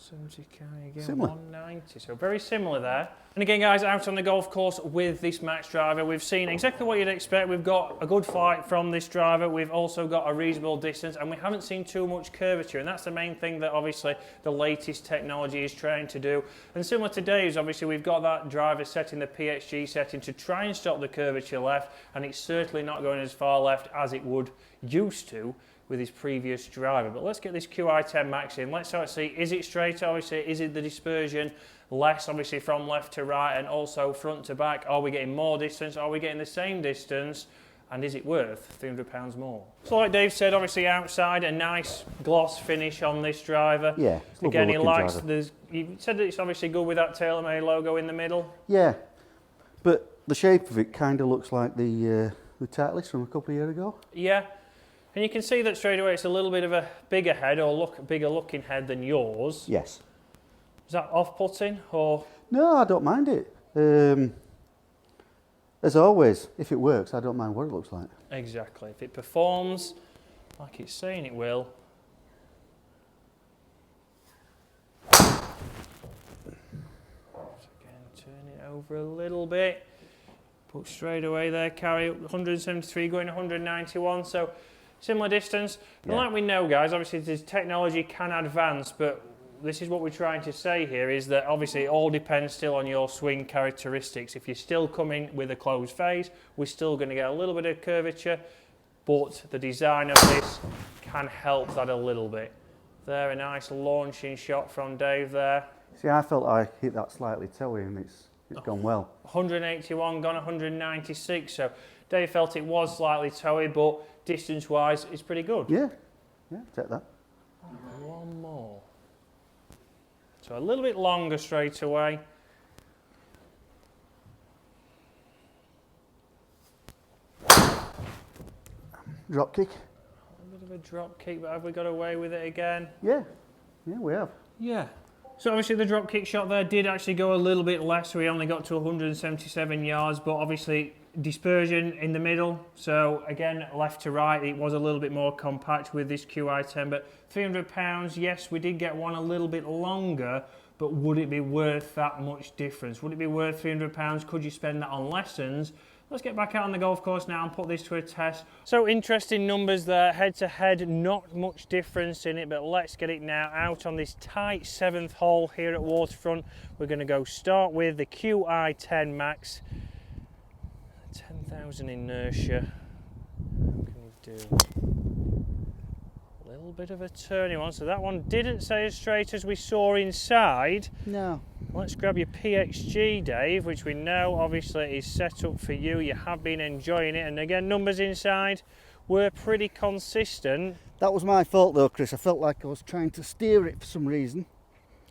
70k again, Similar. 190, so very similar there. And again guys, out on the golf course with this Max driver, we've seen exactly what you'd expect. We've got a good flight from this driver, we've also got a reasonable distance, and we haven't seen too much curvature, and that's the main thing that obviously the latest technology is trying to do. And similar to Dave's, obviously we've got that driver set in the PXG setting to try and stop the curvature left, and it's certainly not going as far left as it would used to with his previous driver. But let's get this Qi10 Max in. Let's start to see, is it straight? Obviously, is it the dispersion less, obviously, from left to right, and also front to back? Are we getting more distance? Are we getting the same distance? And is it worth £300 more? So like Dave said, obviously outside, a nice gloss finish on this driver. Yeah, it's again, he likes, driver. he said that it's obviously good with that TaylorMade logo in the middle. Yeah, but the shape of it kind of looks like the Titleist from a couple of years ago. Yeah. And you can see that straight away it's a little bit of a bigger head, or bigger looking head than yours. Yes. Is that off-putting, or? No, I don't mind it. As always, if it works, I don't mind what it looks like. Exactly. If it performs like it's saying it will. Again, turn it over a little bit. Put straight away there, carry 173 going 191. So similar distance. And like we know, guys, obviously this technology can advance, but this is what we're trying to say here, is that obviously it all depends still on your swing characteristics. If you're still coming with a closed face, we're still going to get a little bit of curvature, but the design of this can help that a little bit. There, a nice launching shot from Dave there. See, I felt I hit that slightly toey and it's gone well. 181, gone 196, so Dave felt it was slightly toey, but distance-wise, it's pretty good. Yeah, take that. One more. So a little bit longer straight away. Drop kick. A bit of a drop kick, but have we got away with it again? Yeah, we have. Yeah. So obviously the drop kick shot there did actually go a little bit less, so we only got to 177 yards, but obviously dispersion in the middle, so again left to right it was a little bit more compact with this Qi10, but £300, yes, we did get one a little bit longer, but would it be worth that much difference? Would it be worth £300? Could you spend that on lessons? Let's get back out on the golf course now and put this to a test. So interesting numbers there, head to head, not much difference in it, but let's get it now out on this tight 7th hole here at Waterfront. We're going to go start with the Qi10 Max. 10,000 inertia. What can we do? A little bit of a turny one, so that one didn't stay as straight as we saw inside. No. Let's grab your PXG, Dave, which we know obviously is set up for you. You have been enjoying it, and again, numbers inside were pretty consistent. That was my fault though, Chris. I felt like I was trying to steer it for some reason.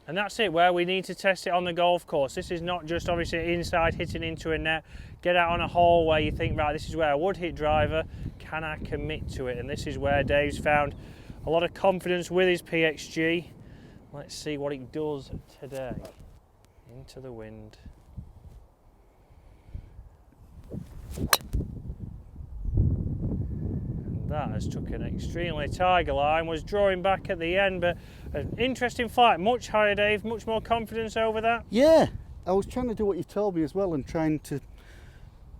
And that's it, where we need to test it on the golf course. This is not just obviously inside hitting into a net. Get out on a hole where you think, right, this is where I would hit driver. Can I commit to it? And this is where Dave's found a lot of confidence with his PXG. Let's see what it does today. Into the wind. That has took an extremely tiger line, was drawing back at the end, but an interesting flight. Much higher, Dave, much more confidence over that? Yeah, I was trying to do what you told me as well and trying to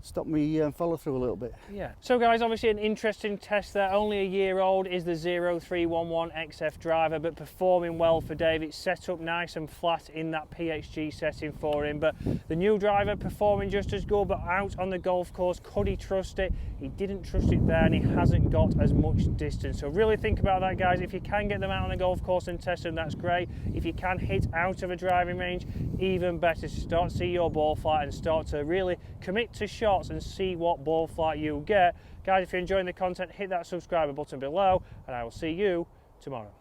stop me follow through a little bit. Yeah. So guys, obviously an interesting test there. Only a year old is the 0311 XF driver, but performing well for Dave. It's set up nice and flat in that PXG setting for him, but the new driver performing just as good, but out on the golf course, could he trust it? He didn't trust it there, and he hasn't got as much distance. So really think about that, guys. If you can get them out on the golf course and test them, that's great. If you can hit out of a driving range, even better. To start to see your ball flight and start to really commit to shots and see what ball flight you get. Guys, if you're enjoying the content, hit that subscribe button below, and I will see you tomorrow.